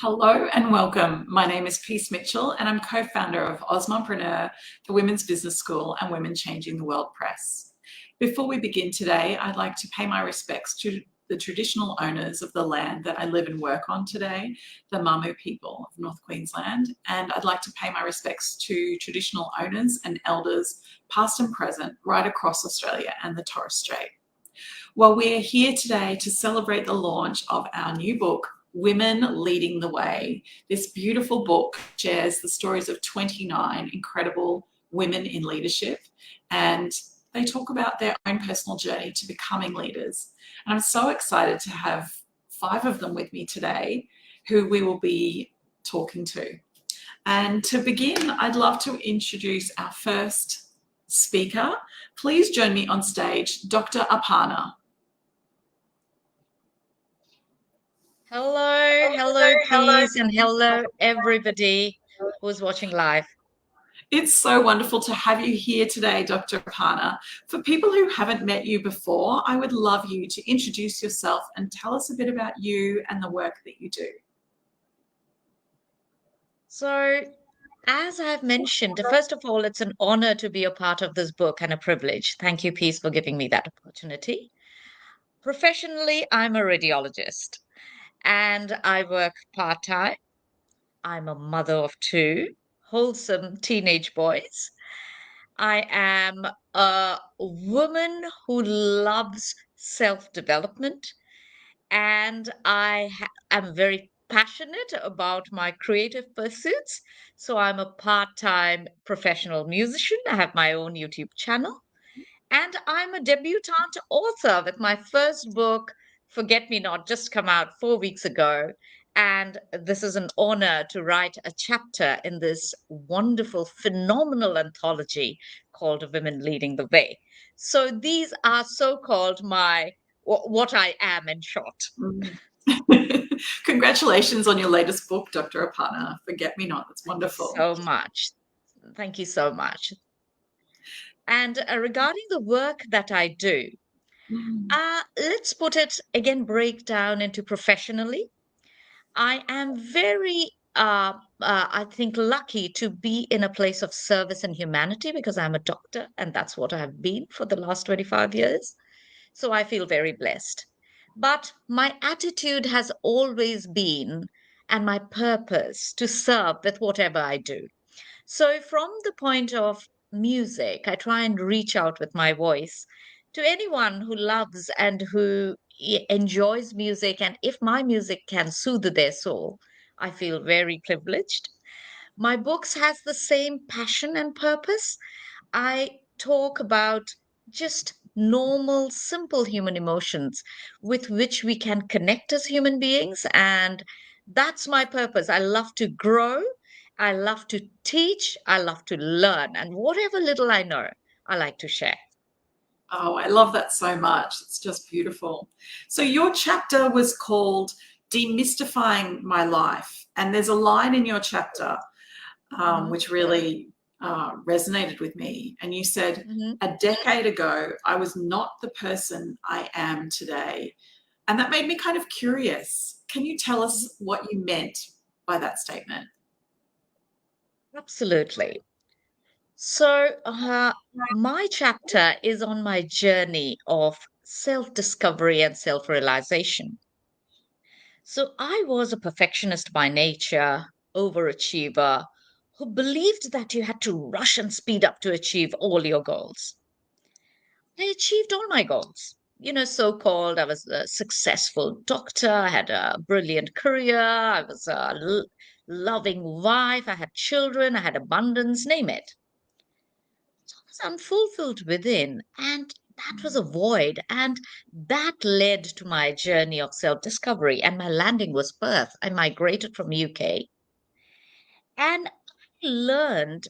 Hello and welcome. My name is Peace Mitchell and I'm co-founder of Osmompreneur, the Women's Business School and Women Changing the World Press. Before we begin today, I'd like to pay my respects to the traditional owners of the land that I live and work on today, the Mamu people of North Queensland, and I'd like to pay my respects to traditional owners and elders, past and present, right across Australia and the Torres Strait. Well, we're here today to celebrate the launch of our new book, Women Leading the Way. This beautiful book shares the stories of 29 incredible women in leadership, and they talk about their own personal journey to becoming leaders. And I'm so excited to have 5 of them with me today who we will be talking to. And to begin, I'd love to introduce our first speaker. Please join me on stage, Dr. Aparna. Hello, Peace, and hello, everybody who's watching live. It's so wonderful to have you here today, Dr. Aparna. For people who haven't met you before, I would love you to introduce yourself and tell us a bit about you and the work that you do. So, as I've mentioned, first of all, it's an honor to be a part of this book and a privilege. Thank you, Peace, for giving me that opportunity. Professionally, I'm a radiologist and I work part-time. I'm a mother of 2 wholesome teenage boys. I am a woman who loves self-development, and am very passionate about my creative pursuits. So I'm a part-time professional musician. I have my own YouTube channel, and I'm a debutante author with my first book, Forget Me Not, just come out 4 weeks ago. And this is an honor to write a chapter in this wonderful, phenomenal anthology called Women Leading the Way. So these are so-called what I am in short. Congratulations on your latest book, Dr. Aparna, Forget Me Not. That's wonderful. So much. Thank you so much. And regarding the work that I do, let's put it again, break down into professionally. I am very, I think, lucky to be in a place of service and humanity because I'm a doctor, and that's what I've been for the last 25 years. So I feel very blessed. But my attitude has always been, and my purpose, to serve with whatever I do. So, from the point of music, I try and reach out with my voice to anyone who loves and who enjoys music. And if my music can soothe their soul, I feel very privileged. My books has the same passion and purpose. I talk about just normal, simple human emotions with which we can connect as human beings. And that's my purpose. I love to grow. I love to teach. I love to learn. And whatever little I know, I like to share. Oh, I love that so much. It's just beautiful. So your chapter was called Demystifying My Life. And there's a line in your chapter which really resonated with me. And you said, a decade ago, I was not the person I am today. And that made me kind of curious. Can you tell us what you meant by that statement? Absolutely. So, my chapter is on my journey of self discovery and self realization. So, I was a perfectionist by nature, overachiever, who believed that you had to rush and speed up to achieve all your goals. I achieved all my goals. So called, I was a successful doctor, I had a brilliant career, I was a loving wife, I had children, I had abundance, name it. Was unfulfilled within, and that was a void, and that led to my journey of self-discovery, and my landing was Perth. I migrated from UK, and I learned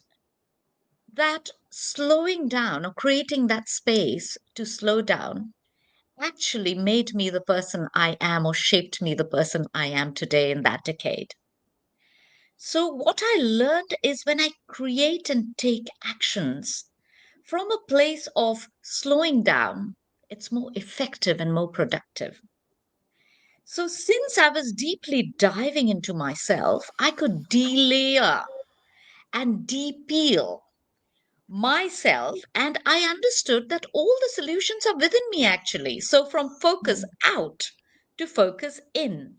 that slowing down or creating that space to slow down actually made me the person I am, or shaped me the person I am today in that decade. So what I learned is when I create and take actions from a place of slowing down, it's more effective and more productive. So, since I was deeply diving into myself, I could delayer and de-peel myself, and I understood that all the solutions are within me actually. So, from focus out to focus in.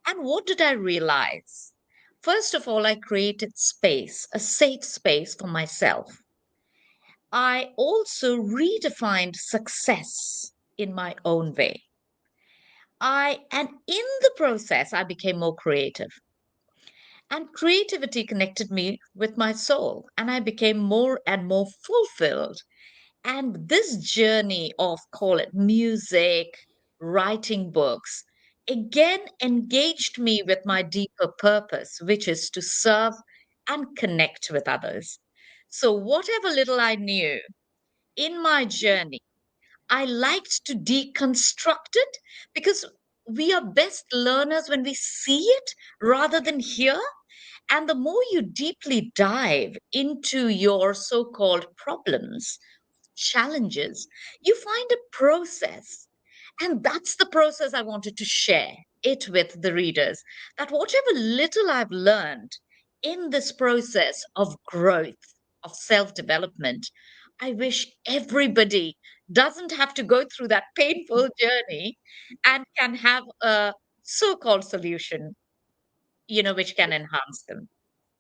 And what did I realize? First of all, I created space, a safe space for myself. I also redefined success in my own way. And in the process, I became more creative. And creativity connected me with my soul, and I became more and more fulfilled. And this journey of, call it music, writing books, again engaged me with my deeper purpose, which is to serve and connect with others. So, whatever little I knew in my journey, I liked to deconstruct it because we are best learners when we see it rather than hear. And the more you deeply dive into your so called problems, challenges, you find a process. And that's the process I wanted to share it with the readers. That whatever little I've learned in this process of growth, of self development, I wish everybody doesn't have to go through that painful journey and can have a so called solution, which can enhance them.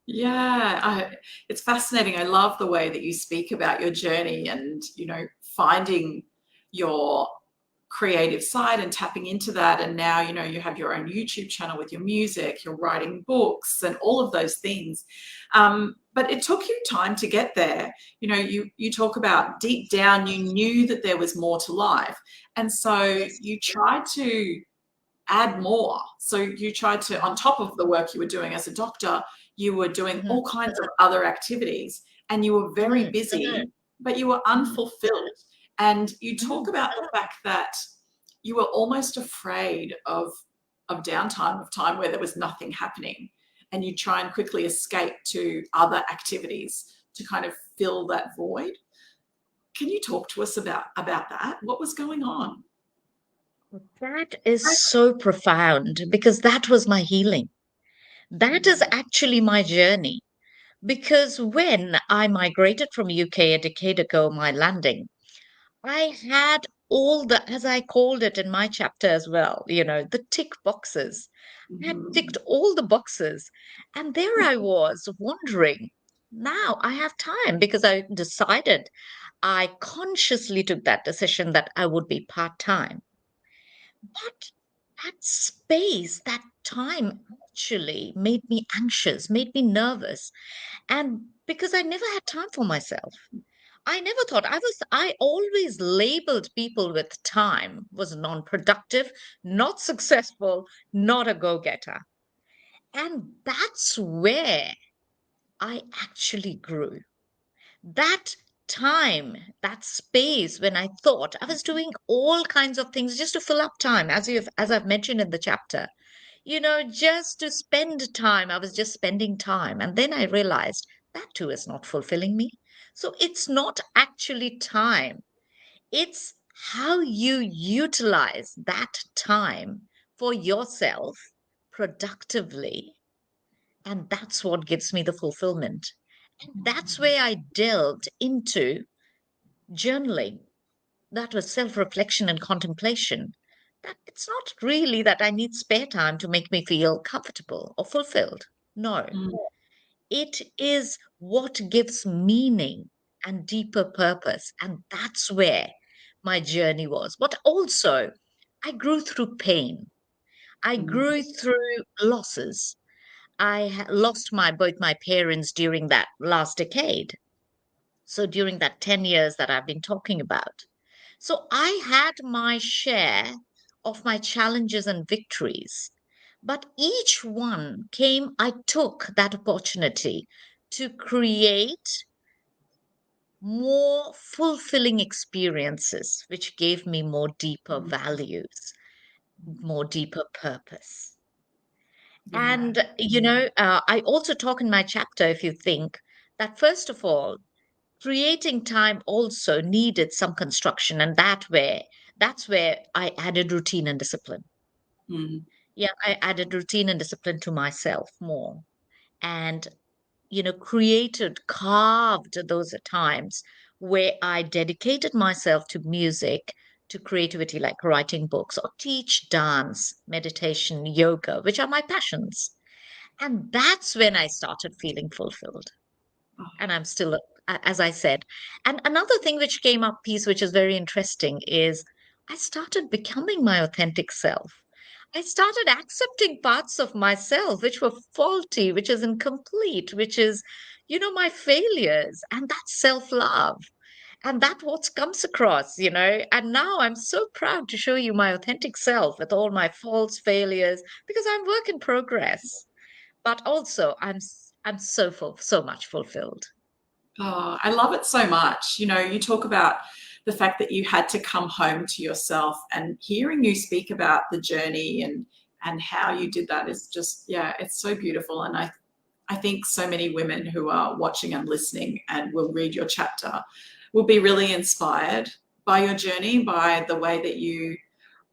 Yeah, it's fascinating. I love the way that you speak about your journey and, finding your creative side and tapping into that. And now, you have your own YouTube channel with your music, you're writing books and all of those things. But it took you time to get there. You talk about deep down, you knew that there was more to life. And so you tried to add more. So you tried to, on top of the work you were doing as a doctor, you were doing Mhm. all kinds of other activities and you were very Mhm. busy, but you were Mhm. unfulfilled. And you talk Mhm. about the fact that you were almost afraid of downtime, of time where there was nothing happening. And you try and quickly escape to other activities to kind of fill that void. Can you talk to us about that? What was going on? That is so profound because that was my healing. That is actually my journey. Because when I migrated from UK a decade ago, my landing, I had all the, as I called it in my chapter as well, the tick boxes. I had ticked Mhm. all the boxes. And there I was wondering, now I have time because I decided, I consciously took that decision that I would be part time. But that space, that time actually made me anxious, made me nervous. And because I never had time for myself. I never thought I always labeled people with time was non-productive, not successful, not a go-getter. And that's where I actually grew. That time, that space when I thought I was doing all kinds of things just to fill up time, as I've mentioned in the chapter, just to spend time. I was just spending time. And then I realized that too is not fulfilling me. So it's not actually time. It's how you utilize that time for yourself productively. And that's what gives me the fulfillment. And that's where I delved into journaling. That was self reflection and contemplation. That it's not really that I need spare time to make me feel comfortable or fulfilled. No, Mm, it is what gives meaning and deeper purpose. And that's where my journey was. But also, I grew through pain, I mm, grew through losses. Lost both my parents during that last decade. So during that 10 years that I've been talking about. So I had my share of my challenges and victories. But each one I took that opportunity to create more fulfilling experiences, which gave me more deeper mm. values, more deeper purpose. Yeah. And, I also talk in my chapter, if you think, that first of all, creating time also needed some construction, and that's where I added routine and discipline. Mm. Yeah, I added routine and discipline to myself more. And carved those times where I dedicated myself to music, to creativity, like writing books or teach dance, meditation, yoga, which are my passions. And that's when I started feeling fulfilled. And I'm still, as I said. And another thing which came up, piece, which is very interesting, is I started becoming my authentic self. I started accepting parts of myself which were faulty, which is incomplete, which is, my failures. And that's self love. And that what comes across. And now I'm so proud to show you my authentic self with all my faults, failures, because I'm work in progress. But also I'm so much fulfilled. Oh, I love it so much. You talk about the fact that you had to come home to yourself, and hearing you speak about the journey and how you did that is just, yeah, it's so beautiful. And I think so many women who are watching and listening and will read your chapter will be really inspired by your journey, by the way that you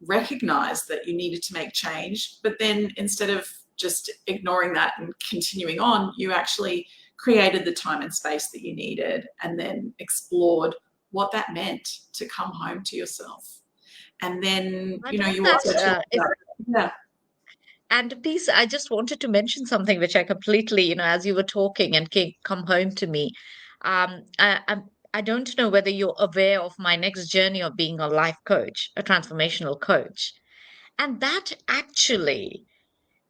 recognized that you needed to make change. But then instead of just ignoring that and continuing on, you actually created the time and space that you needed and then explored what that meant to come home to yourself. And then, I love you that. also talked about, yeah. And piece, I just wanted to mention something which I completely, as you were talking and come home to me. I don't know whether you're aware of my next journey of being a life coach, a transformational coach. And that actually,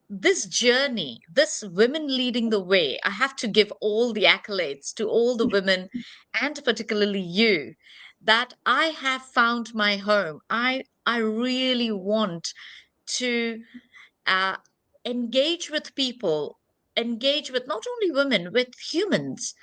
this journey, this women leading the way, I have to give all the accolades to all the women and particularly you, that I have found my home. I really want to uh, engage with people, engage with not only women, with humans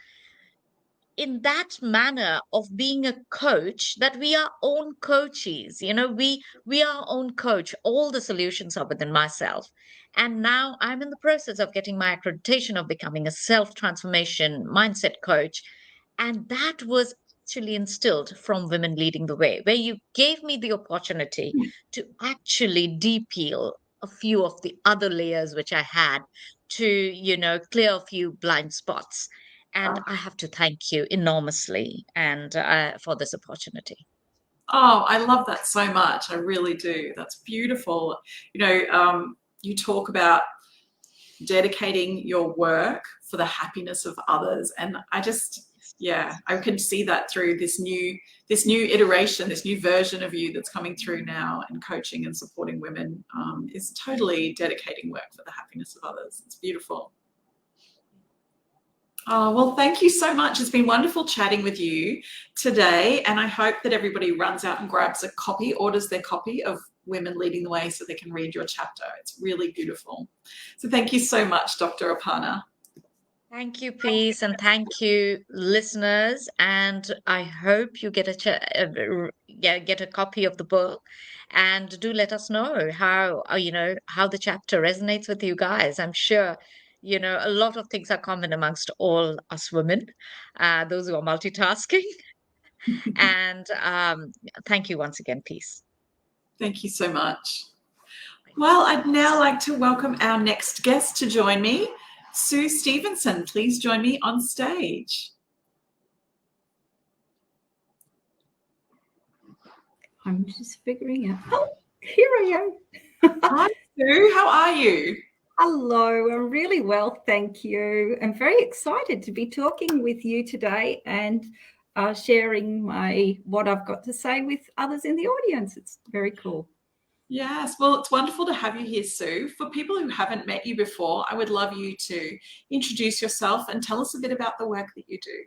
in that manner of being a coach, that we are own coaches. We are our own coach. All the solutions are within myself. And now I'm in the process of getting my accreditation of becoming a self transformation mindset coach. And that was actually instilled from Women Leading the Way, where you gave me the opportunity to actually depeel a few of the other layers which I had to, clear a few blind spots. And I have to thank you enormously and for this opportunity. Oh, I love that so much. I really do. That's beautiful. You talk about dedicating your work for the happiness of others, and yeah, I can see that through this new iteration, this new version of you that's coming through now, and coaching and supporting women is totally dedicating work for the happiness of others. It's beautiful. Oh, well, thank you so much. It's been wonderful chatting with you today. And I hope that everybody runs out and grabs a copy, orders their copy of Women Leading the Way so they can read your chapter. It's really beautiful. So thank you so much, Dr. Aparna. Thank you, Peace, and thank you, listeners. And I hope you get get a copy of the book, and do let us know how how the chapter resonates with you guys. I'm sure a lot of things are common amongst all us women, those who are multitasking. And thank you once again, Peace. Thank you so much. Well, I'd now like to welcome our next guest to join me, Sue Stevenson. Please join me on stage. I'm just figuring out. Oh, here I am. Hi, Sue. How are you? Hello, I'm really well, thank you. I'm very excited to be talking with you today and sharing what I've got to say with others in the audience. It's very cool. Yes, well, it's wonderful to have you here, Sue. For people who haven't met you before, I would love you to introduce yourself and tell us a bit about the work that you do.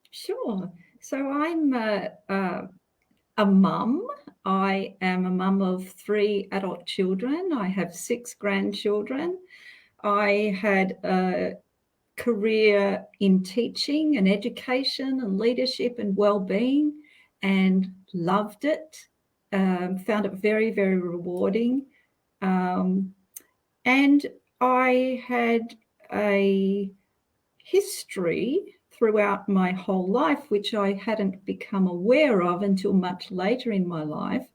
Sure. So I'm a mum. I am a mum of 3 adult children. I have 6 grandchildren. I had a career in teaching and education and leadership and well-being, and loved it. Found it very, very rewarding. And I had a history throughout my whole life, which I hadn't become aware of until much later in my life,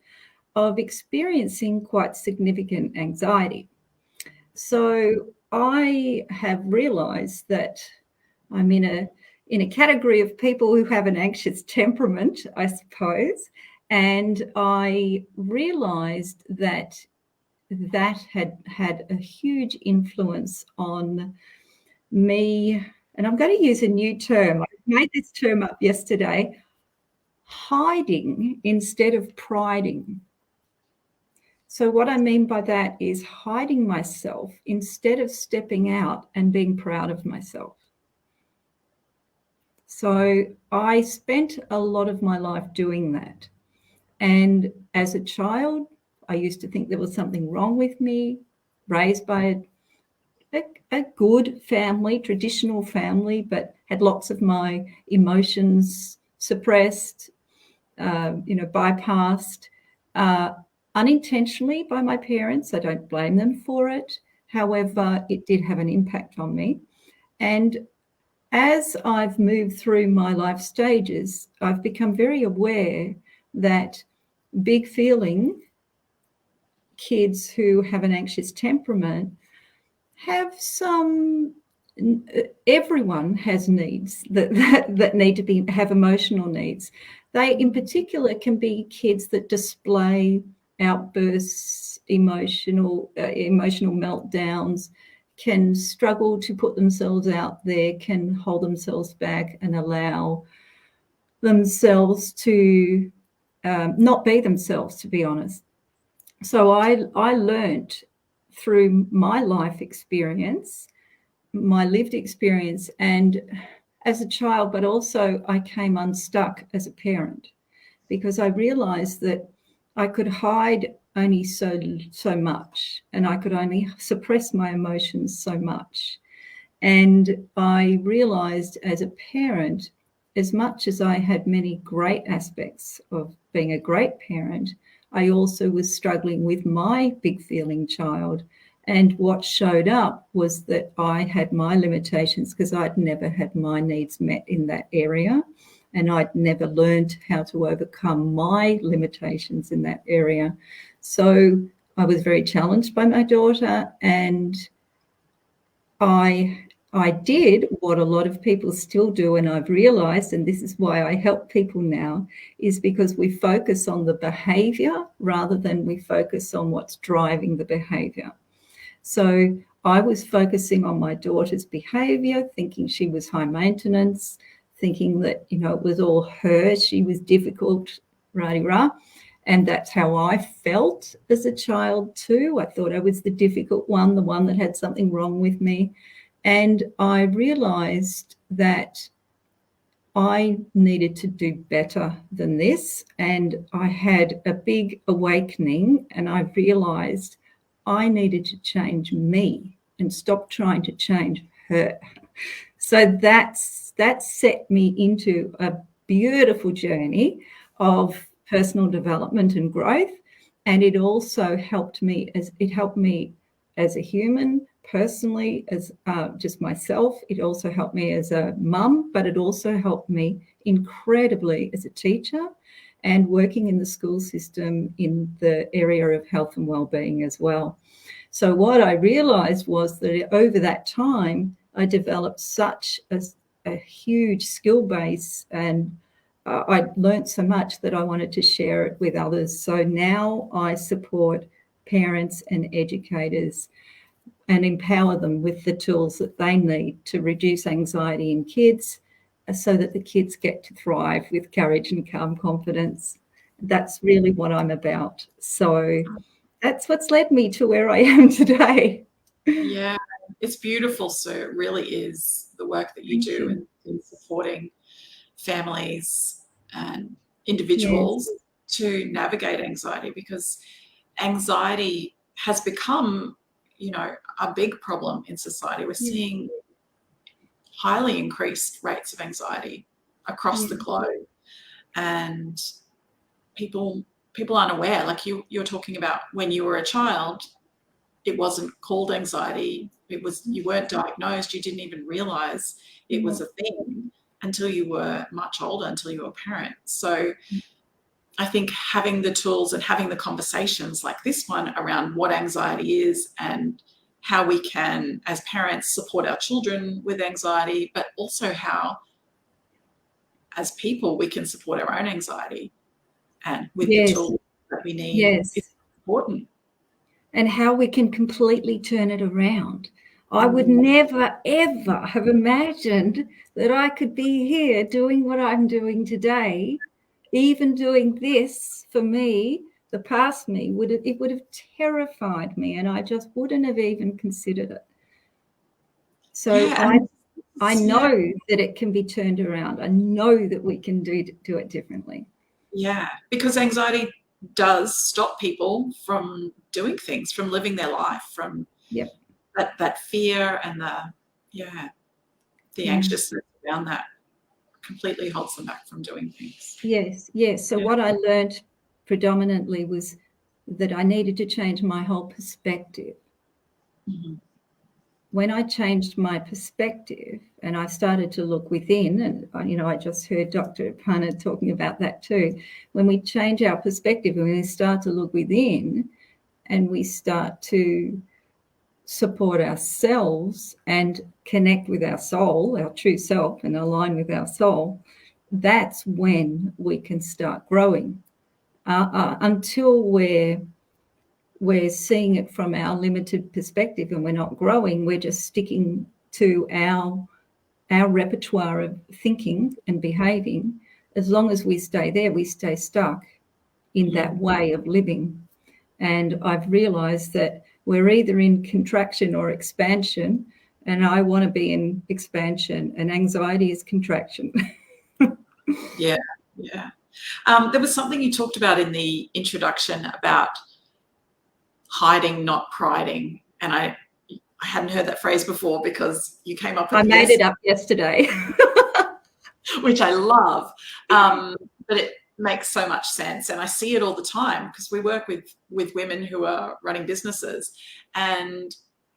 of experiencing quite significant anxiety. So I have realized that I'm in a category of people who have an anxious temperament, I suppose. And I realized that had a huge influence on me. And I'm going to use a new term. I made this term up yesterday: hiding instead of priding. So what I mean by that is hiding myself instead of stepping out and being proud of myself. So I spent a lot of my life doing that. And as a child, I used to think there was something wrong with me, raised by a good family, traditional family, but had lots of my emotions suppressed, bypassed. Unintentionally by my parents. I don't blame them for it. However, it did have an impact on me. And as I've moved through my life stages, I've become very aware that big feeling kids who have an anxious temperament have everyone has needs that need to have emotional needs. They in particular can be kids that display outbursts, emotional meltdowns, can struggle to put themselves out there, can hold themselves back and allow themselves to not be themselves, to be honest. So I learned through my life experience, my lived experience, and as a child, but also I came unstuck as a parent, because I realized that I could hide only so much, and I could only suppress my emotions so much. And I realized as a parent, as much as I had many great aspects of being a great parent, I also was struggling with my big feeling child. And what showed up was that I had my limitations because I'd never had my needs met in that area. And I'd never learned how to overcome my limitations in that area. So I was very challenged by my daughter, and I did what a lot of people still do, and I've realized, and this is why I help people now, is because we focus on the behavior rather than we focus on what's driving the behavior. So I was focusing on my daughter's behavior, thinking she was high maintenance, thinking that, it was all her, she was difficult, rah-de-rah. And that's how I felt as a child too. I thought I was the difficult one, the one that had something wrong with me. And I realized that I needed to do better than this. And I had a big awakening, and I realized I needed to change me and stop trying to change her. So that set me into a beautiful journey of personal development and growth. And it also helped me as a human, personally, as just myself. It also helped me as a mum, but it also helped me incredibly as a teacher and working in the school system in the area of health and well-being as well. So what I realized was that over that time, I developed such a huge skill base, and I learned so much that I wanted to share it with others. So now I support parents and educators and empower them with the tools that they need to reduce anxiety in kids so that the kids get to thrive with courage and calm confidence. That's really what I'm about. So that's what's led me to where I am today. Yeah, it's beautiful, Sue. It really is, the work that you do in supporting families and individuals to navigate anxiety, because anxiety has become, a big problem in society. We're seeing highly increased rates of anxiety across the globe, and people aren't aware. Like you're talking about when you were a child, it wasn't called anxiety. You weren't diagnosed. You didn't even realize it was a thing until you were much older, until you were a parent. So I think having the tools and having the conversations like this one around what anxiety is and how we can, as parents, support our children with anxiety, but also how, as people, we can support our own anxiety and with the tools that we need. Yes. It's important. And how we can completely turn it around. I would never, ever have imagined that I could be here doing what I'm doing today. Even doing this for me, the past me, would have terrified me, and I just wouldn't have even considered it. So I know that it can be turned around. I know that we can do it differently. Yeah, because anxiety does stop people from doing things, from living their life, from that fear and the anxiousness around that completely holds them back from doing things. Yes. So what I learned predominantly was that I needed to change my whole perspective. Mm-hmm. When I changed my perspective and I started to look within, and I just heard Dr. Aparna talking about that too. When we change our perspective and we start to look within and we start to support ourselves and connect with our soul, our true self, and align with our soul, that's when we can start growing. Until we're seeing it from our limited perspective and we're not growing, we're just sticking to our repertoire of thinking and behaving. As long as we stay there, we stay stuck in that way of living. And I've realized that we're either in contraction or expansion, and I want to be in expansion, and anxiety is contraction. Yeah. There was something you talked about in the introduction about hiding, not priding, and I hadn't heard that phrase before because you came up with I made it up yesterday. Which I love, but it makes so much sense, and I see it all the time because we work with women who are running businesses and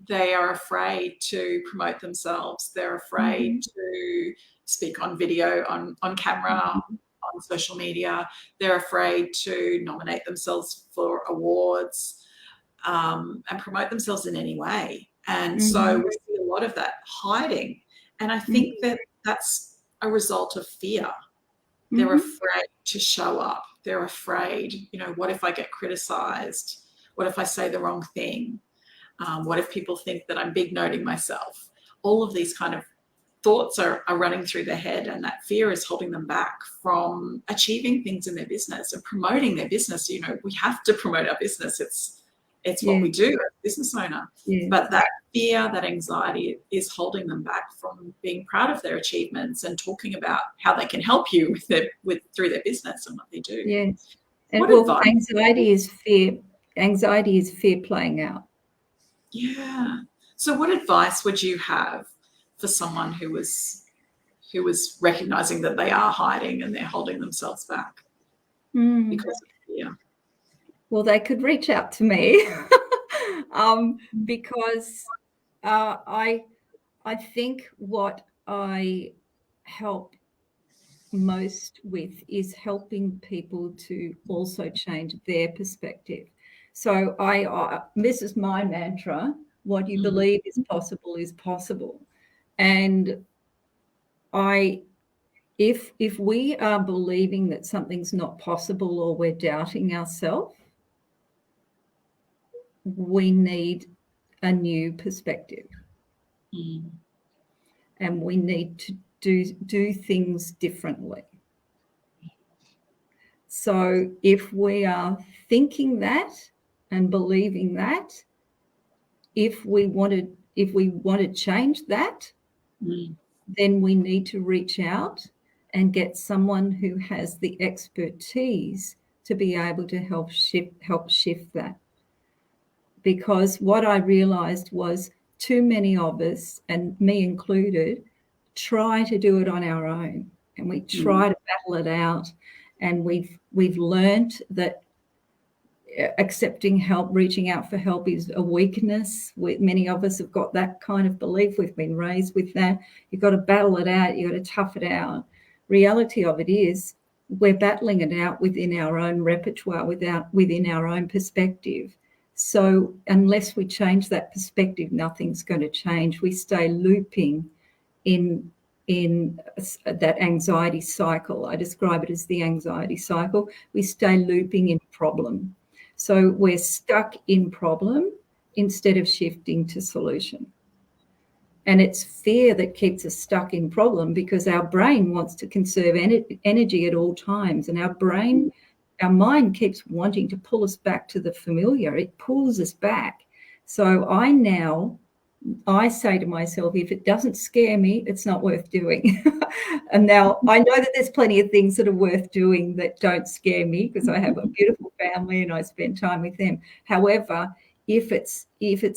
they are afraid to promote themselves. They're afraid to speak on video, on camera, on social media. They're afraid to nominate themselves for awards and promote themselves in any way. And so we see a lot of that hiding. And I think that that's a result of fear. They're afraid to show up. They're afraid, what if I get criticized? What if I say the wrong thing? What if people think that I'm big noting myself? All of these kind of thoughts are running through their head, and that fear is holding them back from achieving things in their business and promoting their business. We have to promote our business. It's what we do as a business owner. But that fear, that anxiety is holding them back from being proud of their achievements and talking about how they can help you through their business and what they do. Yes. And anxiety is fear. Anxiety is fear playing out. Yeah. So what advice would you have for someone who was recognizing that they are hiding and they're holding themselves back because of fear? Well, they could reach out to me because I think what I help most with is helping people to also change their perspective. So this is my mantra: what you believe is possible is possible. And if we are believing that something's not possible or we're doubting ourselves, we need a new perspective. And we need to do things differently. So if we are thinking that and believing that, if we want to change that, then we need to reach out and get someone who has the expertise to be able to help shift that. Because what I realized was too many of us, and me included, try to do it on our own, and we try to battle it out. And we've learned that accepting help, reaching out for help is a weakness. Many of us have got that kind of belief. We've been raised with that. You've got to battle it out. You've got to tough it out. Reality of it is we're battling it out within our own repertoire, within our own perspective. So unless we change that perspective, nothing's going to change. We stay looping in that anxiety cycle. I describe it as the anxiety cycle. We stay looping in problem. So we're stuck in problem instead of shifting to solution. And it's fear that keeps us stuck in problem, because our brain wants to conserve energy at all times. And our mind keeps wanting to pull us back to the familiar. It pulls us back. So I say to myself, if it doesn't scare me, it's not worth doing. And now I know that there's plenty of things that are worth doing that don't scare me, because I have a beautiful family and I spend time with them. However, if it's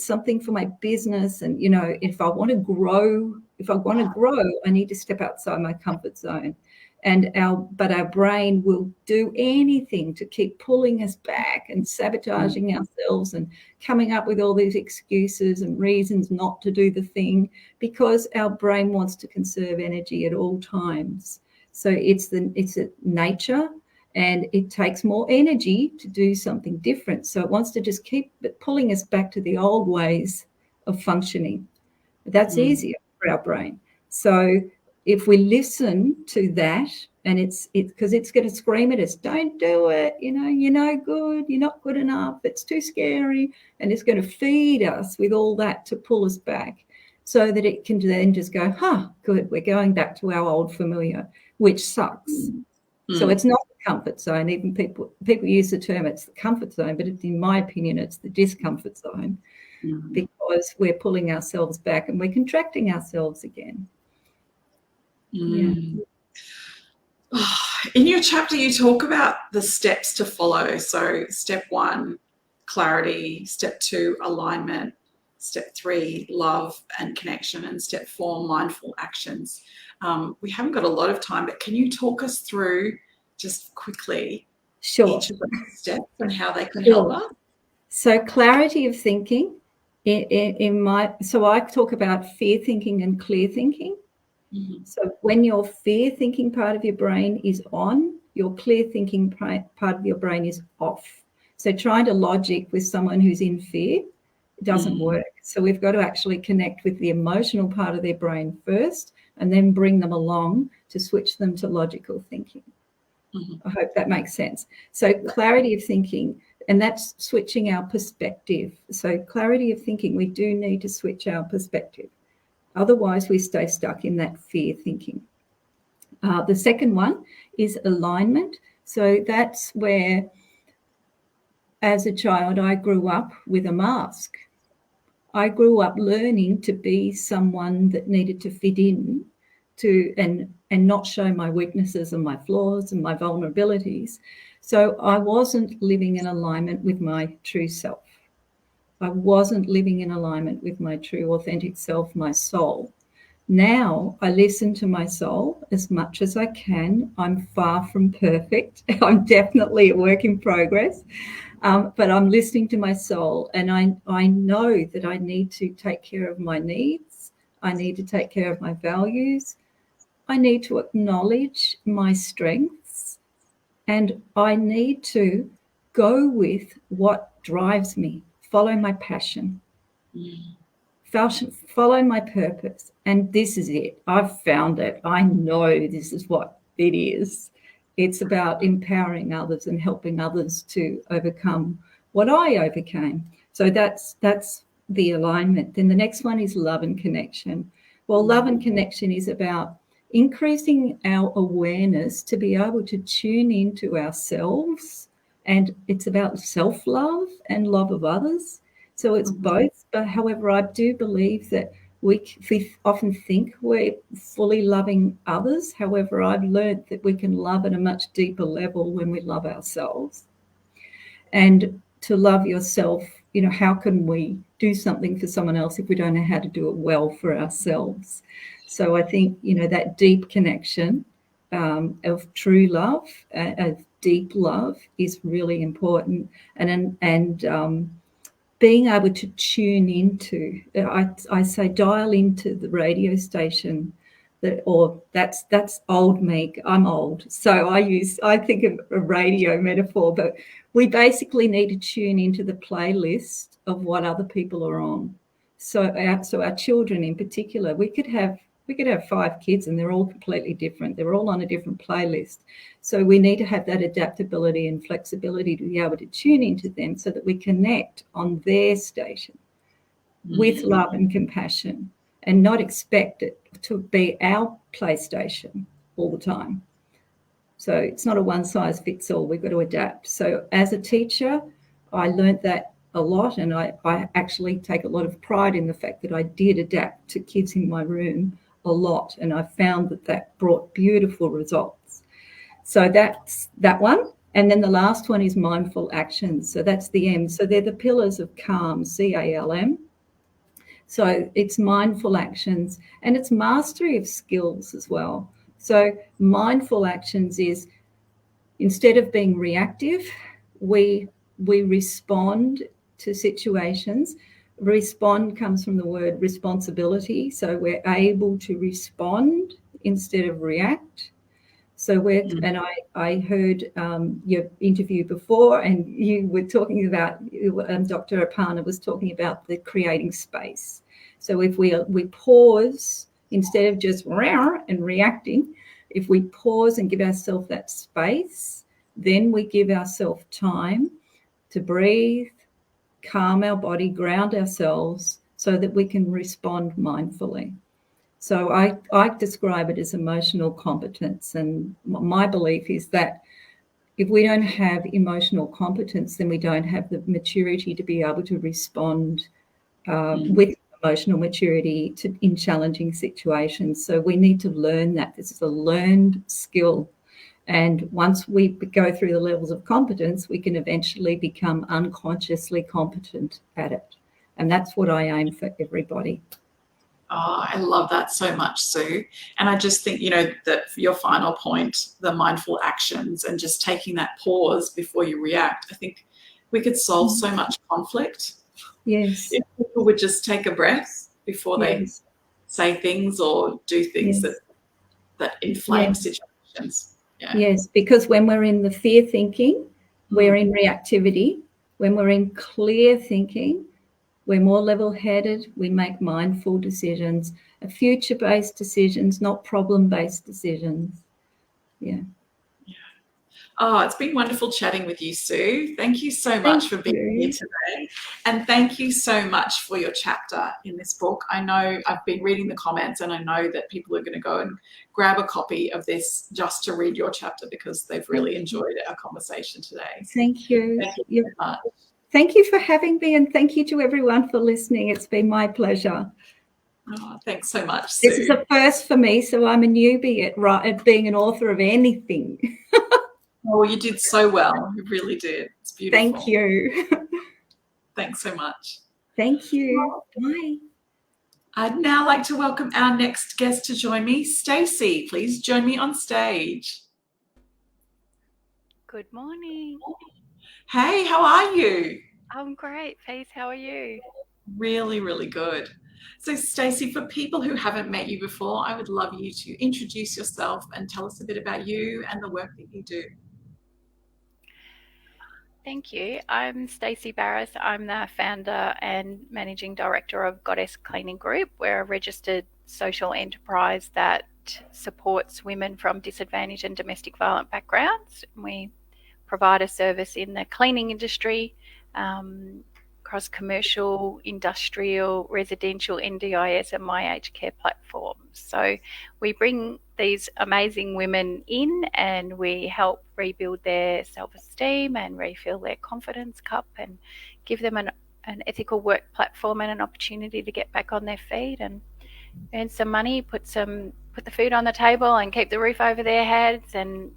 something for my business, and if I want to grow, I need to step outside my comfort zone. But our brain will do anything to keep pulling us back and sabotaging ourselves and coming up with all these excuses and reasons not to do the thing, because our brain wants to conserve energy at all times. So it's a nature, and it takes more energy to do something different. So it wants to just keep pulling us back to the old ways of functioning. But that's easier for our brain. So if we listen to that, and it's because it's going to scream at us, don't do it, you're no good, you're not good enough, it's too scary, and it's going to feed us with all that to pull us back, so that it can then just go, good, we're going back to our old familiar, which sucks. So it's not the comfort zone. Even people use the term it's the comfort zone, but in my opinion, it's the discomfort zone, because we're pulling ourselves back and we're contracting ourselves again. Yeah. In your chapter, you talk about the steps to follow. So step 1, clarity. Step 2, alignment. Step 3, love and connection. And step 4, mindful actions. We haven't got a lot of time, but can you talk us through just quickly each of those steps and how they can help us? So clarity of thinking. So I talk about fear thinking and clear thinking. So when your fear thinking part of your brain is on, your clear thinking part of your brain is off. So trying to logic with someone who's in fear doesn't work. So we've got to actually connect with the emotional part of their brain first, and then bring them along to switch them to logical thinking. I hope that makes sense. So clarity of thinking, and that's switching our perspective. So clarity of thinking, we do need to switch our perspective. Otherwise, we stay stuck in that fear thinking. The second one is alignment. So that's where, as a child, I grew up with a mask. I grew up learning to be someone that needed to fit in to and not show my weaknesses and my flaws and my vulnerabilities. So I wasn't living in alignment with my true self. I wasn't living in alignment with my true, authentic self, my soul. Now I listen to my soul as much as I can. I'm far from perfect. I'm definitely a work in progress, but I'm listening to my soul, and I know that I need to take care of my needs. I need to take care of my values. I need to acknowledge my strengths, and I need to go with what drives me. Follow my passion, follow my purpose. And this is it. I've found it. I know this is what it is. It's about empowering others and helping others to overcome what I overcame. So that's the alignment. Then the next one is love and connection. Well, love and connection is about increasing our awareness to be able to tune into ourselves. And it's about self-love and love of others. So it's both. But however, I do believe that we often think we're fully loving others. However, I've learned that we can love at a much deeper level when we love ourselves. And to love yourself, how can we do something for someone else if we don't know how to do it well for ourselves? So I think, that deep connection of true love, of deep love, is really important. And being able to tune into, I say dial into the radio station or that's old me. I'm old, so I think of a radio metaphor, but we basically need to tune into the playlist of what other people are on. So our children in particular, we could have 5 kids and they're all completely different. They're all on a different playlist. So we need to have that adaptability and flexibility to be able to tune into them so that we connect on their station with love and compassion, and not expect it to be our PlayStation all the time. So it's not a one size fits all. We've got to adapt. So as a teacher, I learned that a lot, and I actually take a lot of pride in the fact that I did adapt to kids in my room a lot, and I found that brought beautiful results. So that's that one. And then the last one is mindful actions. So that's the M. So they're the pillars of CALM, CALM. So it's mindful actions, and it's mastery of skills as well. So mindful actions is, instead of being reactive, we respond to situations. Respond comes from the word responsibility. So we're able to respond instead of react. So and I heard your interview before, and you were talking about, Dr. Aparna was talking about the creating space. So if we pause, instead of just and reacting, if we pause and give ourselves that space, then we give ourselves time to breathe, calm our body, ground ourselves so that we can respond mindfully. So I describe it as emotional competence. And my belief is that if we don't have emotional competence, then we don't have the maturity to be able to respond with emotional maturity in challenging situations. So we need to learn that. This is a learned skill. And once we go through the levels of competence, we can eventually become unconsciously competent at it. And that's what I aim for everybody. Oh, I love that so much, Sue. And I just think, that your final point, the mindful actions and just taking that pause before you react, I think we could solve so much conflict. Yes. If people would just take a breath before they say things or do things that inflame situations. Yeah. Yes, because when we're in the fear thinking, we're in reactivity. When we're in clear thinking, we're more level-headed. We make mindful decisions, future-based decisions, not problem-based decisions. Yeah. Oh, it's been wonderful chatting with you, Sue. Thank you so much for being here today. And thank you so much for your chapter in this book. I know I've been reading the comments, and I know that people are going to go and grab a copy of this just to read your chapter because they've really enjoyed our conversation today. Thank you. Thank you so much. Thank you for having me, and thank you to everyone for listening. It's been my pleasure. Oh, thanks so much, Sue. This is a first for me, so I'm a newbie at being an author of anything. Oh, you did so well. You really did. It's beautiful. Thank you. Thanks so much. Thank you. Bye. I'd now like to welcome our next guest to join me, Stacey. Please join me on stage. Good morning. Hey, how are you? I'm great, Peace. How are you? Really, really good. So, Stacey, for people who haven't met you before, I would love you to introduce yourself and tell us a bit about you and the work that you do. Thank you. I'm Stacey Barrass. I'm the founder and managing director of Goddess Cleaning Group. We're a registered social enterprise that supports women from disadvantaged and domestic violent backgrounds. We provide a service in the cleaning industry, across commercial, industrial, residential, NDIS and My Aged Care platforms. So we bring these amazing women in and we help rebuild their self-esteem and refill their confidence cup and give them an ethical work platform and an opportunity to get back on their feet and earn some money, put the food on the table and keep the roof over their heads and,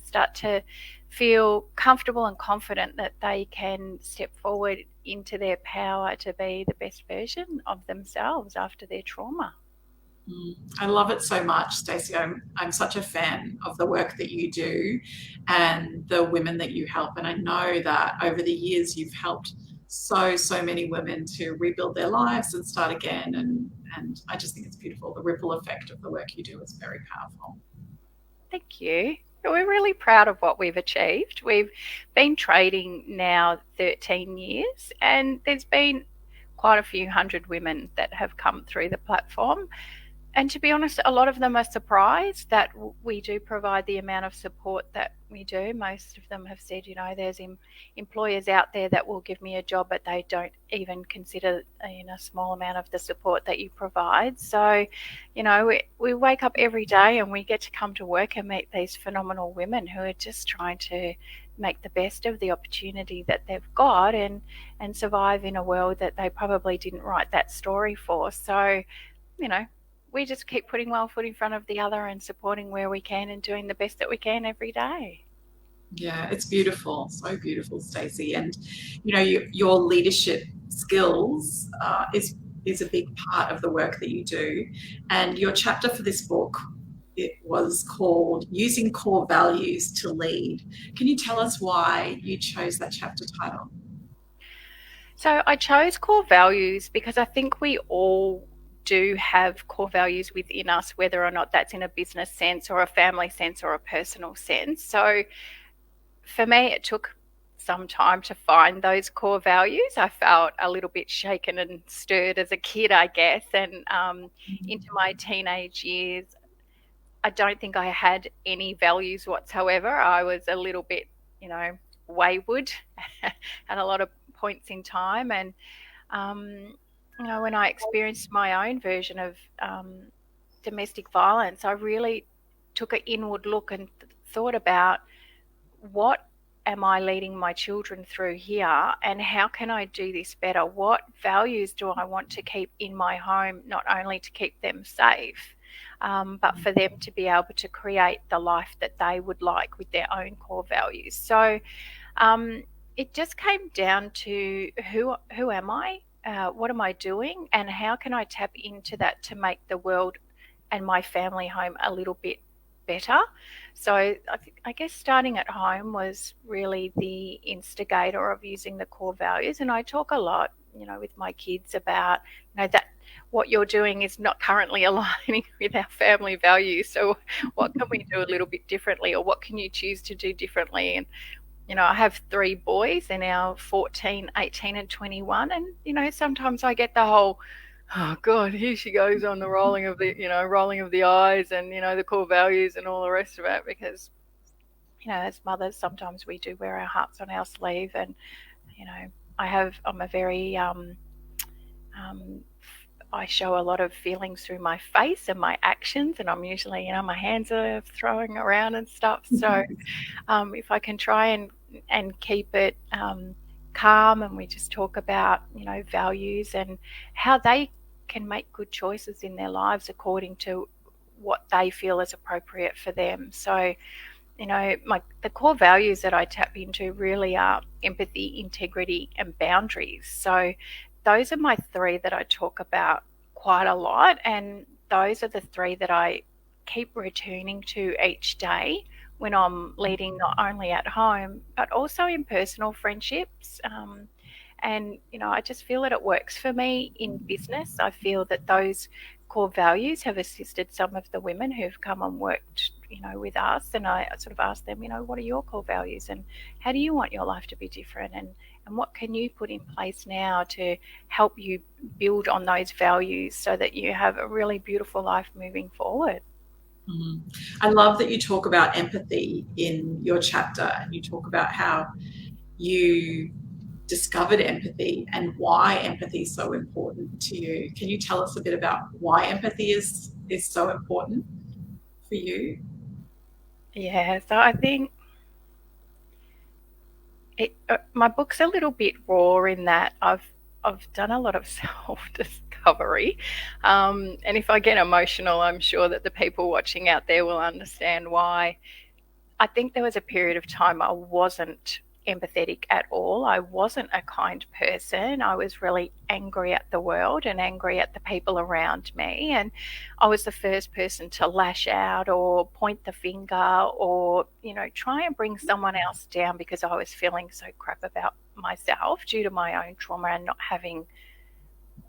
start to feel comfortable and confident that they can step forward into their power to be the best version of themselves after their trauma. I love it so much, Stacey. I'm such a fan of the work that you do and the women that you help. And I know that over the years you've helped so many women to rebuild their lives and start again And I just think it's beautiful. The ripple effect of the work you do is very powerful. Thank you. We're really proud of what we've achieved. We've been trading now 13 years, and there's been quite a few hundred women that have come through the platform. And to be honest, a lot of them are surprised that we do provide the amount of support that we do. Most of them have said, there's employers out there that will give me a job, but they don't even consider a small amount of the support that you provide. So, we wake up every day and we get to come to work and meet these phenomenal women who are just trying to make the best of the opportunity that they've got and survive in a world that they probably didn't write that story for. So, we just keep putting one foot in front of the other and supporting where we can and doing the best that we can every day. Yeah, it's beautiful. So beautiful, Stacey. And, your leadership skills is a big part of the work that you do. And your chapter for this book, it was called Using Core Values to Lead. Can you tell us why you chose that chapter title? So I chose core values because I think we all do have core values within us, whether or not that's in a business sense or a family sense or a personal sense. So for me, it took some time to find those core values. I felt a little bit shaken and stirred as a kid, I guess, and into my teenage years, I don't think I had any values whatsoever. I was a little bit, wayward at a lot of points in time, and when I experienced my own version of domestic violence, I really took an inward look and thought about what am I leading my children through here and how can I do this better? What values do I want to keep in my home, not only to keep them safe, but for them to be able to create the life that they would like with their own core values. So it just came down to who am I? What am I doing, and how can I tap into that to make the world and my family home a little bit better? So I guess starting at home was really the instigator of using the core values, and I talk a lot, with my kids about, that what you're doing is not currently aligning with our family values. So what can we do a little bit differently, or what can you choose to do differently? And I have 3 boys, they're now 14, 18 and 21. And, sometimes I get the whole, oh God, here she goes on the rolling of the eyes and, the core values and all the rest of it, because, as mothers, sometimes we do wear our hearts on our sleeve. And, I'm a very, I show a lot of feelings through my face and my actions, and I'm usually, my hands are throwing around and stuff. So if I can try and keep it calm, and we just talk about, values and how they can make good choices in their lives according to what they feel is appropriate for them. So, the core values that I tap into really are empathy, integrity, and boundaries. So those are my 3 that I talk about quite a lot, and those are the 3 that I keep returning to each day when I'm leading, not only at home but also in personal friendships. And I just feel that it works for me in business. I feel that those core values have assisted some of the women who've come and worked with us, and I sort of ask them, what are your core values and how do you want your life to be different, and what can you put in place now to help you build on those values so that you have a really beautiful life moving forward. I love that you talk about empathy in your chapter, and you talk about how you discovered empathy and why empathy is so important to you. Can you tell us a bit about why empathy is so important for you? Yeah, so I think my book's a little bit raw in that I've done a lot of self-discovery, and if I get emotional, I'm sure that the people watching out there will understand why. I think there was a period of time I wasn't empathetic at all. I wasn't a kind person. I was really angry at the world and angry at the people around me, and I was the first person to lash out or point the finger or try and bring someone else down because I was feeling so crap about myself due to my own trauma and not having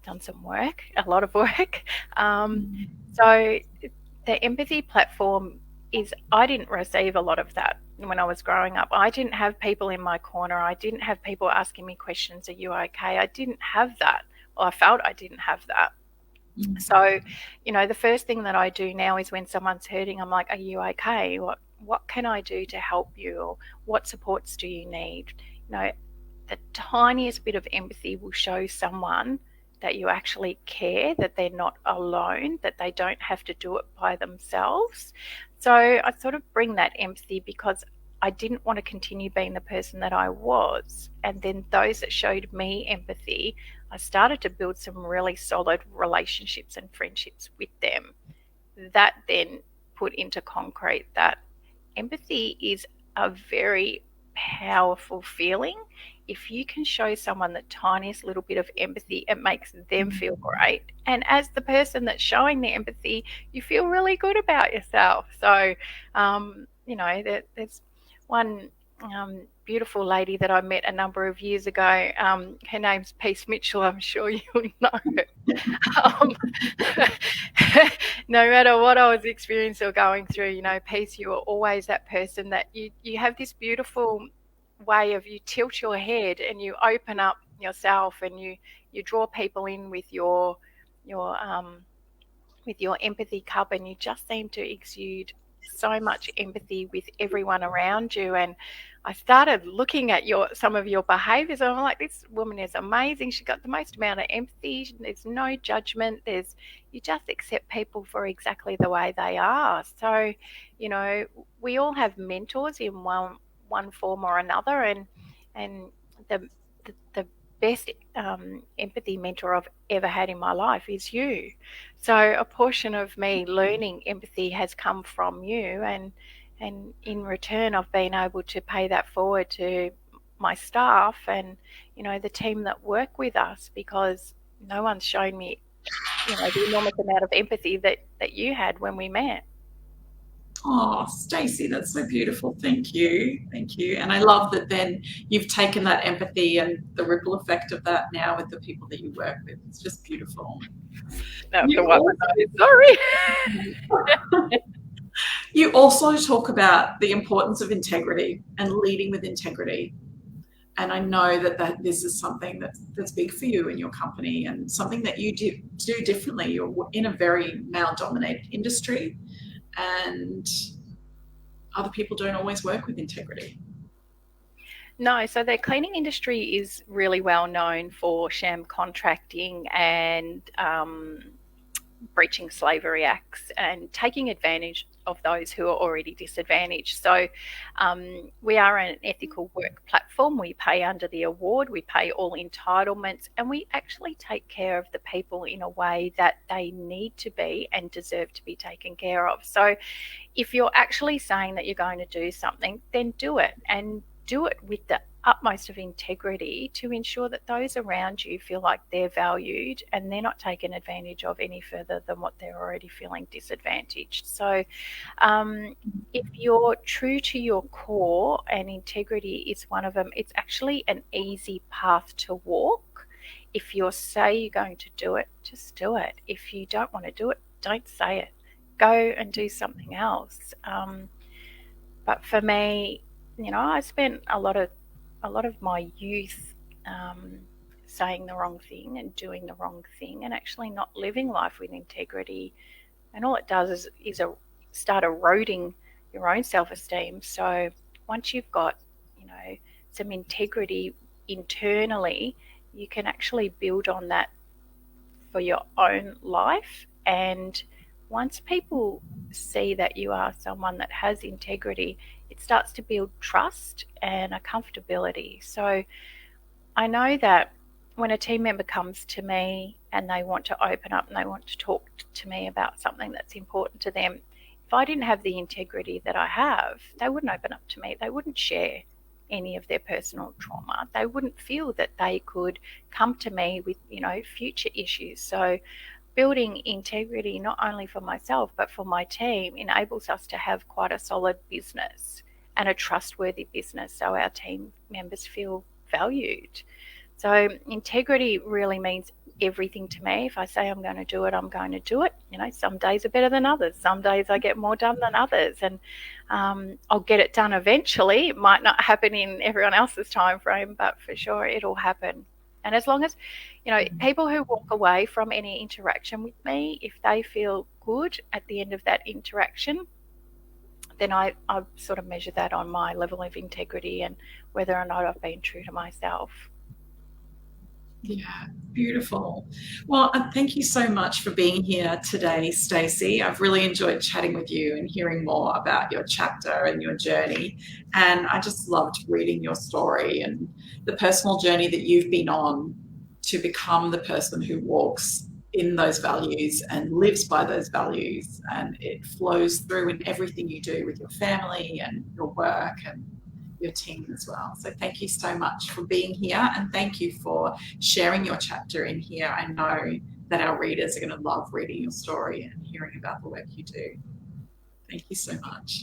done some work, a lot of work. So the empathy platform I didn't receive a lot of that when I was growing up. I didn't have people in my corner. I didn't have people asking me questions, are you okay? I didn't have that. Well, I felt I didn't have that. So, the first thing that I do now is when someone's hurting, I'm like, are you okay? What can I do to help you? Or what supports do you need? The tiniest bit of empathy will show someone that you actually care, that they're not alone, that they don't have to do it by themselves. So I sort of bring that empathy because I didn't want to continue being the person that I was. And then those that showed me empathy, I started to build some really solid relationships and friendships with them. That then put into concrete that empathy is a very powerful feeling. If you can show someone the tiniest little bit of empathy, it makes them feel great. And as the person that's showing the empathy, you feel really good about yourself. So, there's one beautiful lady that I met a number of years ago. Her name's Peace Mitchell. I'm sure you'll know her. No matter what I was experiencing or going through, Peace, you are always that person that you have this beautiful way of, you tilt your head and you open up yourself and you draw people in with your empathy cup, and you just seem to exude so much empathy with everyone around you. And I started looking at some of your behaviors, and I'm like, this woman is amazing. She's got the most amount of empathy. There's no judgment. You just accept people for exactly the way they are. So, we all have mentors in one form or another, and the best empathy mentor I've ever had in my life is you. So a portion of me learning empathy has come from you, and in return I've been able to pay that forward to my staff and the team that work with us, because no one's shown me the enormous amount of empathy that you had when we met. Oh, Stacey, that's so beautiful. Thank you. Thank you. And I love that then you've taken that empathy and the ripple effect of that now with the people that you work with. It's just beautiful. Sorry. You also talk about the importance of integrity and leading with integrity. And I know that this is something that's big for you in your company, and something that you do differently. You're in a very male-dominated industry, and other people don't always work with integrity. No, so the cleaning industry is really well known for sham contracting and breaching slavery acts and taking advantage of those who are already disadvantaged. So we are an ethical work platform. We pay under the award, we pay all entitlements, and we actually take care of the people in a way that they need to be and deserve to be taken care of. So if you're actually saying that you're going to do something, then do it, and do it with the utmost of integrity to ensure that those around you feel like they're valued and they're not taken advantage of any further than what they're already feeling disadvantaged. So if you're true to your core, and integrity is one of them, it's actually an easy path to walk. If you say you're going to do it, just do it. If you don't want to do it, don't say it. Go and do something else. But for me, I spent a lot of my youth saying the wrong thing and doing the wrong thing, and actually not living life with integrity. And all it does is start eroding your own self-esteem. So once you've got, some integrity internally, you can actually build on that for your own life. And once people see that you are someone that has integrity, it starts to build trust and a comfortability. So I know that when a team member comes to me and they want to open up and they want to talk to me about something that's important to them, if I didn't have the integrity that I have, they wouldn't open up to me. They wouldn't share any of their personal trauma. They wouldn't feel that they could come to me with, future issues. So building integrity, not only for myself, but for my team, enables us to have quite a solid business and a trustworthy business, so our team members feel valued. So integrity really means everything to me. If I say I'm going to do it, I'm going to do it. You know, some days are better than others. Some days I get more done than others, and I'll get it done eventually. It might not happen in everyone else's time frame, but for sure it'll happen. And as long as, you know, people who walk away from any interaction with me, if they feel good at the end of that interaction, then I sort of measure that on my level of integrity and whether or not I've been true to myself. Yeah, beautiful. Well, thank you so much for being here today, Stacey. I've really enjoyed chatting with you and hearing more about your chapter and your journey. And I just loved reading your story and the personal journey that you've been on to become the person who walks in those values and lives by those values. And it flows through in everything you do with your family and your work and your team as well. So thank you so much for being here, and thank you for sharing your chapter in here. I know that our readers are going to love reading your story and hearing about the work you do. Thank you so much.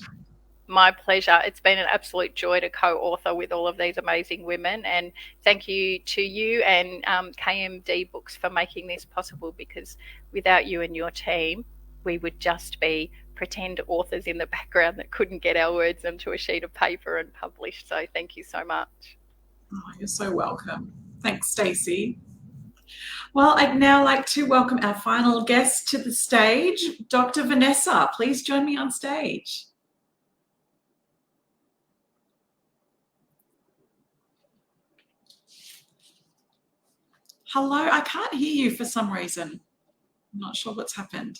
My pleasure. It's been an absolute joy to co-author with all of these amazing women, and thank you to you and KMD Books for making this possible, because without you and your team, we would just be pretend authors in the background that couldn't get our words onto a sheet of paper and publish. So thank you so much. Oh, you're so welcome. Thanks, Stacey. Well, I'd now like to welcome our final guest to the stage, Dr. Vanessa. Please join me on stage. Hello, I can't hear you for some reason. I'm not sure what's happened.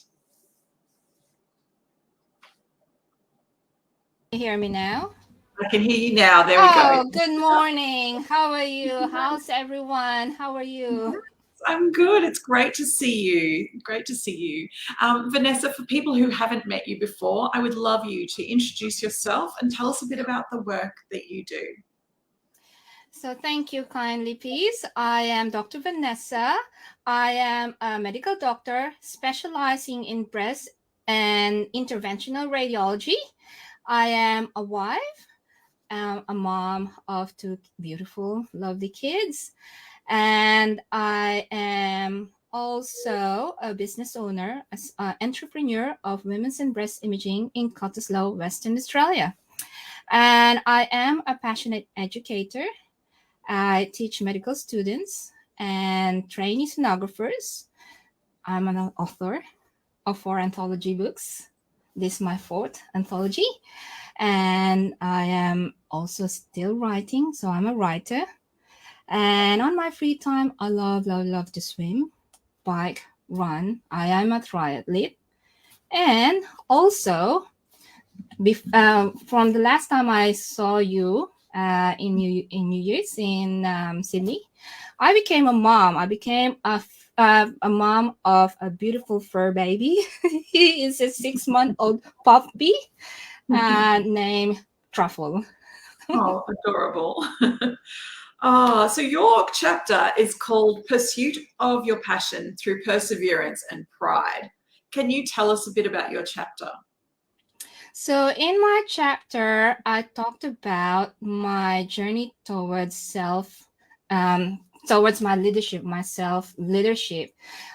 You hear me now? I can hear you now. There we go. Oh, good morning. How are you? How's everyone? How are you? I'm good. It's great to see you. Great to see you. Vanessa, for people who haven't met you before, I would love you to introduce yourself and tell us a bit about the work that you do. So thank you kindly, please. I am Dr. Vanessa. I am a medical doctor specializing in breast and interventional radiology. I am a wife, a mom of two beautiful, lovely kids, and I am also a business owner, an entrepreneur of women's and breast imaging in Cottesloe, Western Australia. And I am a passionate educator. I teach medical students and trainee sonographers. I'm an author of 4 anthology books. This is my 4th anthology. And I am also still writing, so I'm a writer. And on my free time, I love to swim, bike, run. I am a triathlete. And also, from the last time I saw you in New Year's in Sydney, I became a mom. I became a mom of a beautiful fur baby. He is a 6-month-old puppy named Truffle. Oh, adorable. So your chapter is called Pursuit of Your Passion Through Perseverance and Pride. Can you tell us a bit about your chapter? So in my chapter, I talked about my journey towards towards my leadership, my self-leadership.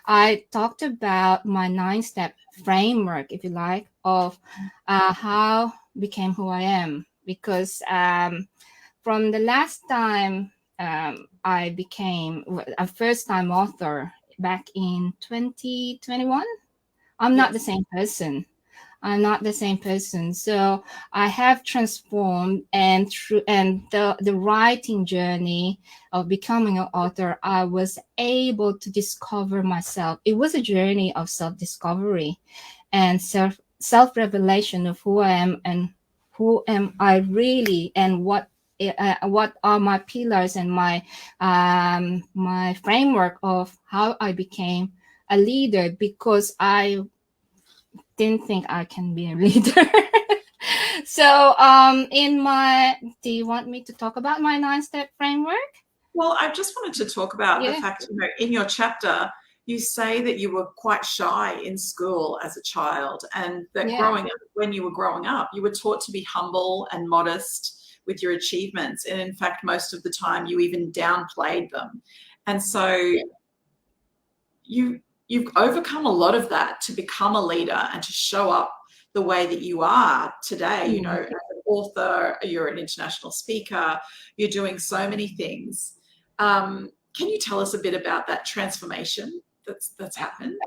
I talked about my 9-step framework, if you like, of how I became who I am. Because from the last time I became a first-time author back in 2021, I'm not the same person. I'm not the same person. So I have transformed, and through the writing journey of becoming an author, I was able to discover myself. It was a journey of self-discovery and self-revelation of who I am and who am I really, and what are my pillars and my my framework of how I became a leader, because I didn't think I can be a leader. So do you want me to talk about my 9-step framework? Well, I just wanted to talk about the fact, in your chapter, you say that you were quite shy in school as a child, and that when you were growing up, you were taught to be humble and modest with your achievements. And in fact, most of the time you even downplayed them. And so you've overcome a lot of that to become a leader and to show up the way that you are today. You know, as an author, you're an international speaker, you're doing so many things. Can you tell us a bit about that transformation that's happened?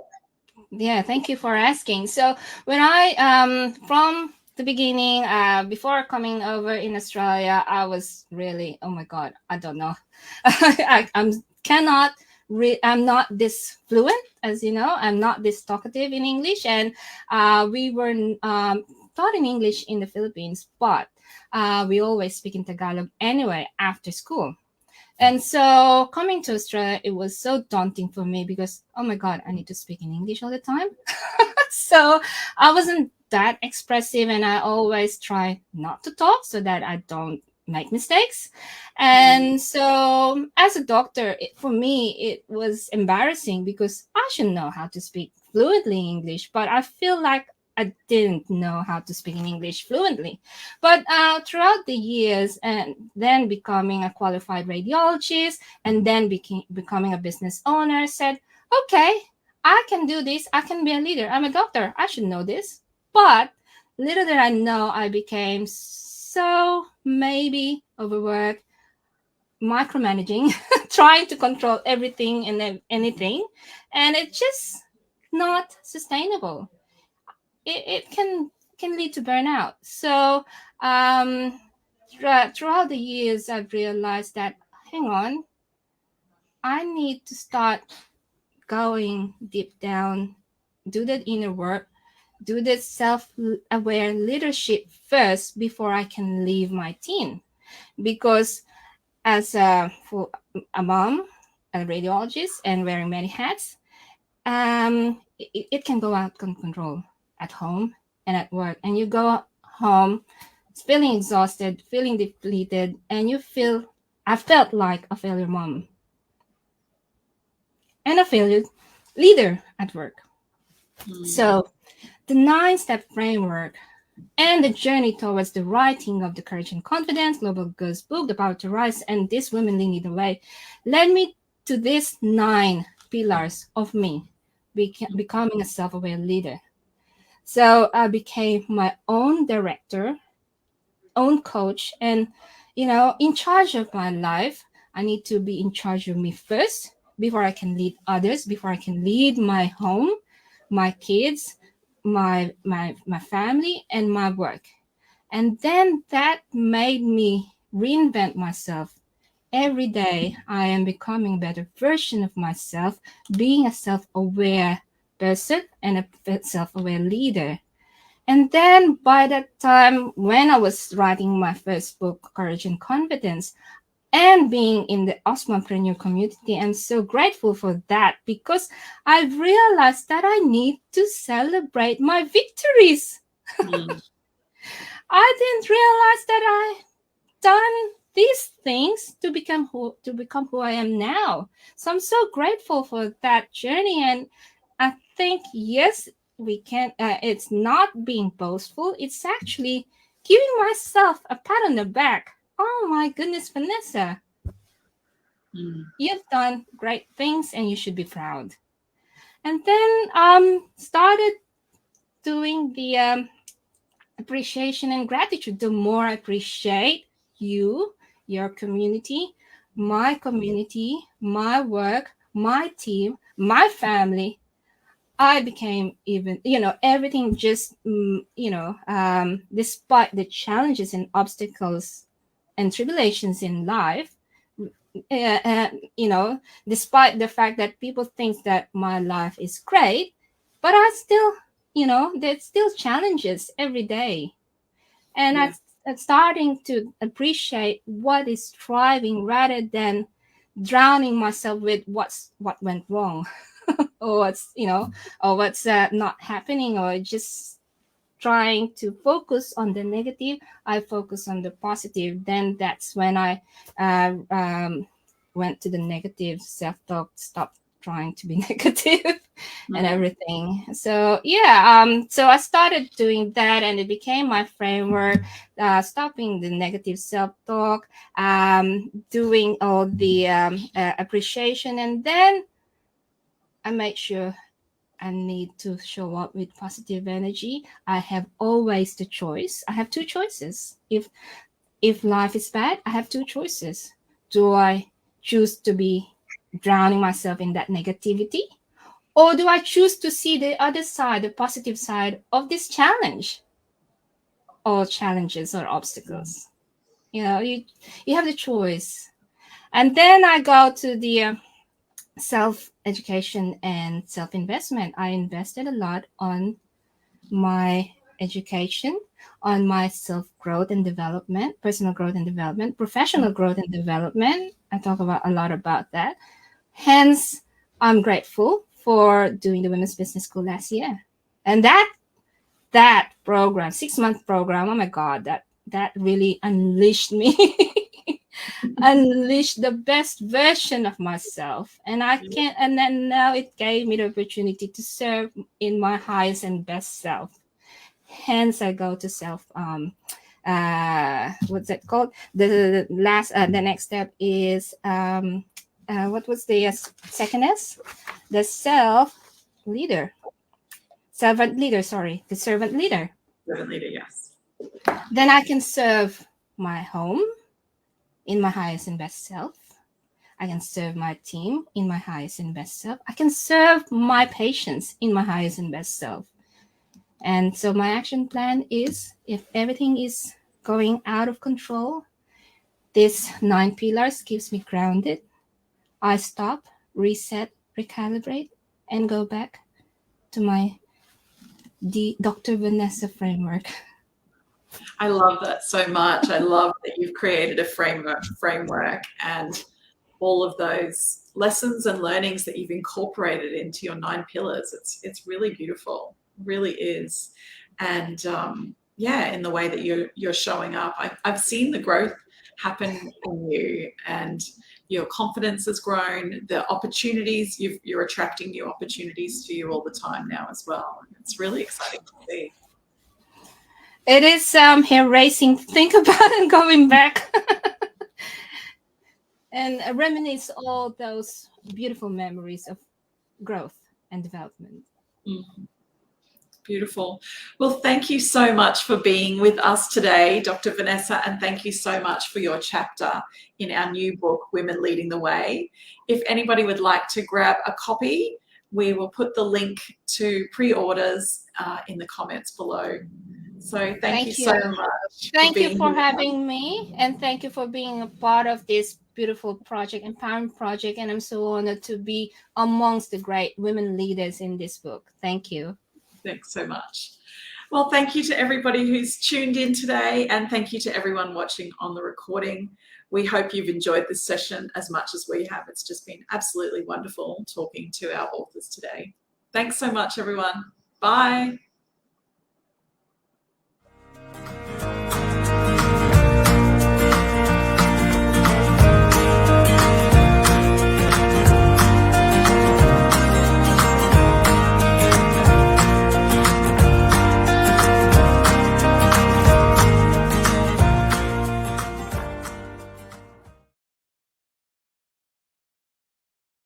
Yeah, thank you for asking. So when I from the beginning, before coming over in Australia, I was really, oh my God, I don't know. I'm not this fluent, as you know. I'm not this talkative in English, and we were taught in English in the Philippines, but we always speak in Tagalog anyway after school. And so coming to Australia, it was so daunting for me because, oh my God, I need to speak in English all the time. So I wasn't that expressive, and I always try not to talk so that I don't make mistakes. And so as a doctor, for me, it was embarrassing because I should know how to speak fluently English, but I feel like I didn't know how to speak in English fluently. But throughout the years, and then becoming a qualified radiologist, and then becoming a business owner, said, okay, I can do this. I can be a leader. I'm a doctor. I should know this. But little did I know, I became so maybe overworked, micromanaging, trying to control everything and anything. And it's just not sustainable. It can lead to burnout. So throughout the years, I've realized that, hang on, I need to start going deep down, do that inner work, do the self-aware leadership first before I can leave my team. Because as for a mom, a radiologist, and wearing many hats, it can go out of control at home and at work. And you go home feeling exhausted, feeling depleted, and I felt like a failure mom and a failure leader at work. So the 9-step framework and the journey towards the writing of the Courage and Confidence Global Girls book, The Power to Rise, and This Women Lead the Way, led me to these 9 pillars of me becoming a self-aware leader. So I became my own director, own coach, and, in charge of my life. I need to be in charge of me first before I can lead others, before I can lead my home, my kids, my family, and my work. And then that made me reinvent myself. Every day I am becoming a better version of myself, being a self-aware person and a self-aware leader. And then by that time, when I was writing my first book, Courage and Confidence, and being in the Osmanpreneur community, I'm so grateful for that, because I realized that I need to celebrate my victories. I didn't realize that I done these things to become who I am now. So I'm so grateful for that journey, and I think, yes, we can. It's not being boastful. It's actually giving myself a pat on the back. Oh my goodness, Vanessa, you've done great things, and you should be proud. And then started doing the appreciation and gratitude. The more I appreciate you, your community, my work, my team, my family, I became even, everything just, despite the challenges and obstacles and tribulations in life, despite the fact that people think that my life is great, but I still, there's still challenges every day. And I'm starting to appreciate what is thriving rather than drowning myself with what went wrong or what's not happening, or just trying to focus on the negative. I focus on the positive. Then that's when I went to the negative self-talk, stopped trying to be negative and everything. So so I started doing that, and it became my framework, stopping the negative self-talk, doing all the appreciation, and then I make sure I need to show up with positive energy. I have always the choice. I have two choices. If life is bad, I have two choices. Do I choose to be drowning myself in that negativity? Or do I choose to see the other side, the positive side of this challenge or challenges or obstacles? You know, you have the choice. And then I go to the self-education and self-investment. I invested a lot on my education, on my self-growth and development, personal growth and development, professional growth and development. I talk about a lot about that. Hence, I'm grateful for doing the Women's Business School last year. And that program, 6-month program, oh my God, that really unleashed me. Unleashed the best version of myself. And then now it gave me the opportunity to serve in my highest and best self. Hence I go to self what's it called? The next step is what was the second S? The servant leader, sorry. The servant leader. Servant leader, yes. Then I can serve my home in my highest and best self. I can serve my team in my highest and best self. I can serve my patients in my highest and best self. And so my action plan is, if everything is going out of control, this 9 pillars keeps me grounded. I stop, reset, recalibrate, and go back to my Dr. Vanessa framework. I love that so much. I love that you've created a framework and all of those lessons and learnings that you've incorporated into your 9 pillars. It's really beautiful, it really is. And in the way that you're showing up, I've seen the growth happen in you, and your confidence has grown. The opportunities, you're attracting new opportunities to you all the time now as well. It's really exciting to see. It is hair racing to think about and going back and reminisce all those beautiful memories of growth and development. Mm-hmm. Beautiful. Well, thank you so much for being with us today, Dr. Vanessa, and thank you so much for your chapter in our new book, Women Leading the Way. If anybody would like to grab a copy, we will put the link to pre-orders in the comments below. So thank you so much. Thank you for having me, and thank you for being a part of this beautiful project, empowering project, and I'm so honored to be amongst the great women leaders in this book. Thank you. Thanks so much. Well, thank you to everybody who's tuned in today, and thank you to everyone watching on the recording. We hope you've enjoyed this session as much as we have. It's just been absolutely wonderful talking to our authors today. Thanks so much, everyone. Bye.